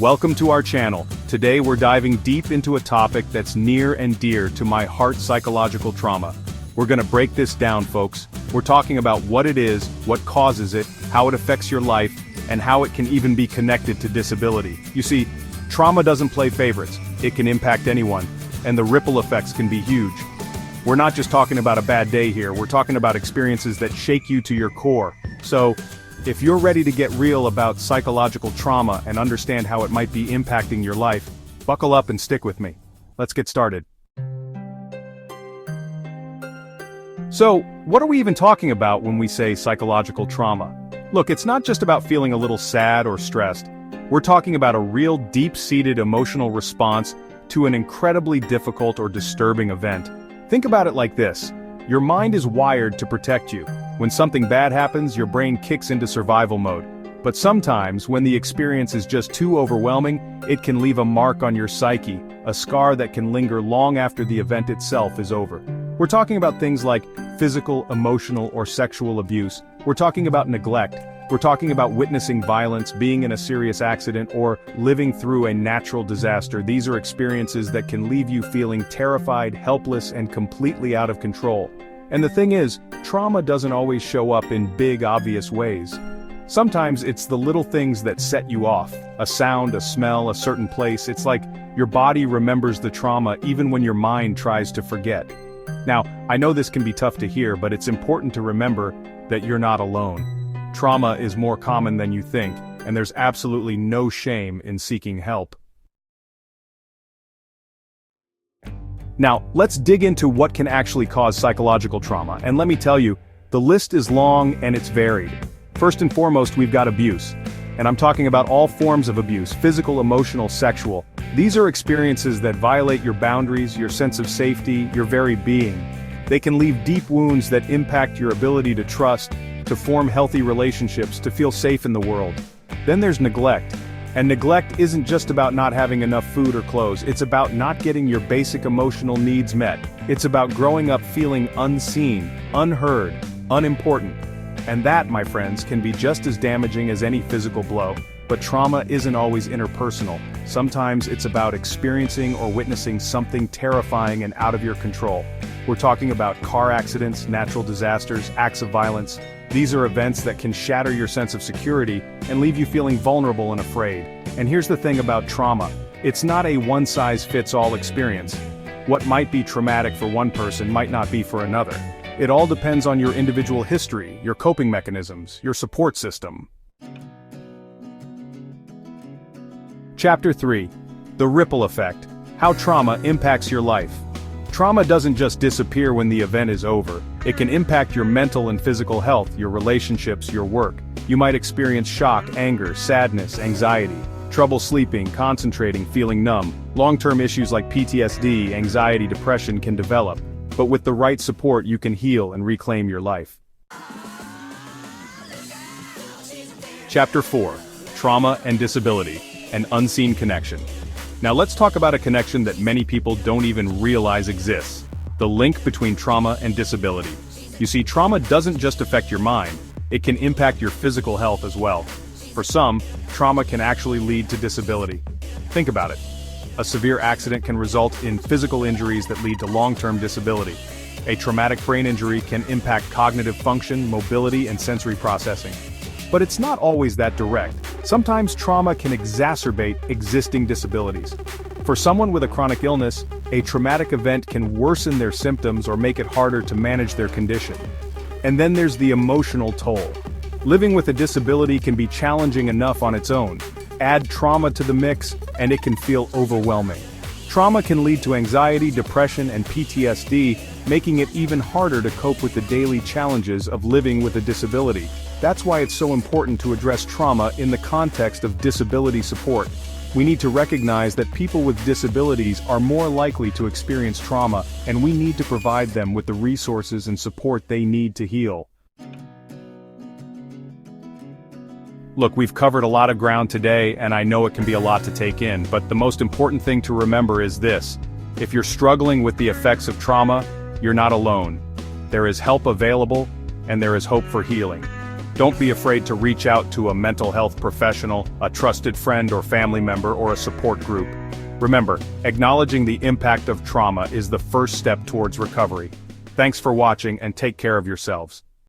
Welcome to our channel. Today we're diving deep into a topic that's near and dear to my heart: psychological trauma. We're gonna break this down, folks. We're talking about what it is, what causes it, how it affects your life, and how it can even be connected to disability. You see, trauma doesn't play favorites. It can impact anyone, and the ripple effects can be huge. We're not just talking about a bad day here, we're talking about experiences that shake you to your core. So, if you're ready to get real about psychological trauma and understand how it might be impacting your life, buckle up and stick with me. Let's get started. So, what are we even talking about when we say psychological trauma? Look, it's not just about feeling a little sad or stressed. We're talking about a real deep-seated emotional response to an incredibly difficult or disturbing event. Think about it like this. Your mind is wired to protect you. When something bad happens, your brain kicks into survival mode. But sometimes, when the experience is just too overwhelming, it can leave a mark on your psyche, a scar that can linger long after the event itself is over. We're talking about things like physical, emotional, or sexual abuse. We're talking about neglect. We're talking about witnessing violence, being in a serious accident, or living through a natural disaster. These are experiences that can leave you feeling terrified, helpless, and completely out of control. And the thing is, trauma doesn't always show up in big, obvious ways. Sometimes it's the little things that set you off. A sound, a smell, a certain place. It's like your body remembers the trauma even when your mind tries to forget. Now, I know this can be tough to hear, but it's important to remember that you're not alone. Trauma is more common than you think, and there's absolutely no shame in seeking help. Now, let's dig into what can actually cause psychological trauma, and let me tell you, the list is long and it's varied. First and foremost, we've got abuse. And I'm talking about all forms of abuse: physical, emotional, sexual. These are experiences that violate your boundaries, your sense of safety, your very being. They can leave deep wounds that impact your ability to trust, to form healthy relationships, to feel safe in the world. Then there's neglect. And neglect isn't just about not having enough food or clothes, it's about not getting your basic emotional needs met. It's about growing up feeling unseen, unheard, unimportant. And that, my friends, can be just as damaging as any physical blow. But trauma isn't always interpersonal. Sometimes it's about experiencing or witnessing something terrifying and out of your control. We're talking about car accidents, natural disasters, acts of violence. These are events that can shatter your sense of security and leave you feeling vulnerable and afraid. And here's the thing about trauma. It's not a one-size-fits-all experience. What might be traumatic for one person might not be for another. It all depends on your individual history, your coping mechanisms, your support system. Chapter 3. The Ripple Effect. How trauma impacts your life. Trauma doesn't just disappear when the event is over. It can impact your mental and physical health, your relationships, your work. You might experience shock, anger, sadness, anxiety, trouble sleeping, concentrating, feeling numb. Long-term issues like PTSD, anxiety, depression can develop. But with the right support, you can heal and reclaim your life. Chapter 4. Trauma and Disability. An Unseen Connection. Now let's talk about a connection that many people don't even realize exists: the link between trauma and disability. You see, trauma doesn't just affect your mind, it can impact your physical health as well. For some, trauma can actually lead to disability. Think about it. A severe accident can result in physical injuries that lead to long-term disability. A traumatic brain injury can impact cognitive function, mobility, and sensory processing. But it's not always that direct. Sometimes trauma can exacerbate existing disabilities. For someone with a chronic illness, a traumatic event can worsen their symptoms or make it harder to manage their condition. And then there's the emotional toll. Living with a disability can be challenging enough on its own. Add trauma to the mix, and it can feel overwhelming. Trauma can lead to anxiety, depression, and PTSD, making it even harder to cope with the daily challenges of living with a disability. That's why it's so important to address trauma in the context of disability support. We need to recognize that people with disabilities are more likely to experience trauma, and we need to provide them with the resources and support they need to heal. Look, we've covered a lot of ground today, and I know it can be a lot to take in, but the most important thing to remember is this: if you're struggling with the effects of trauma, you're not alone. There is help available, and there is hope for healing. Don't be afraid to reach out to a mental health professional, a trusted friend or family member, or a support group. Remember, acknowledging the impact of trauma is the first step towards recovery. Thanks for watching and take care of yourselves.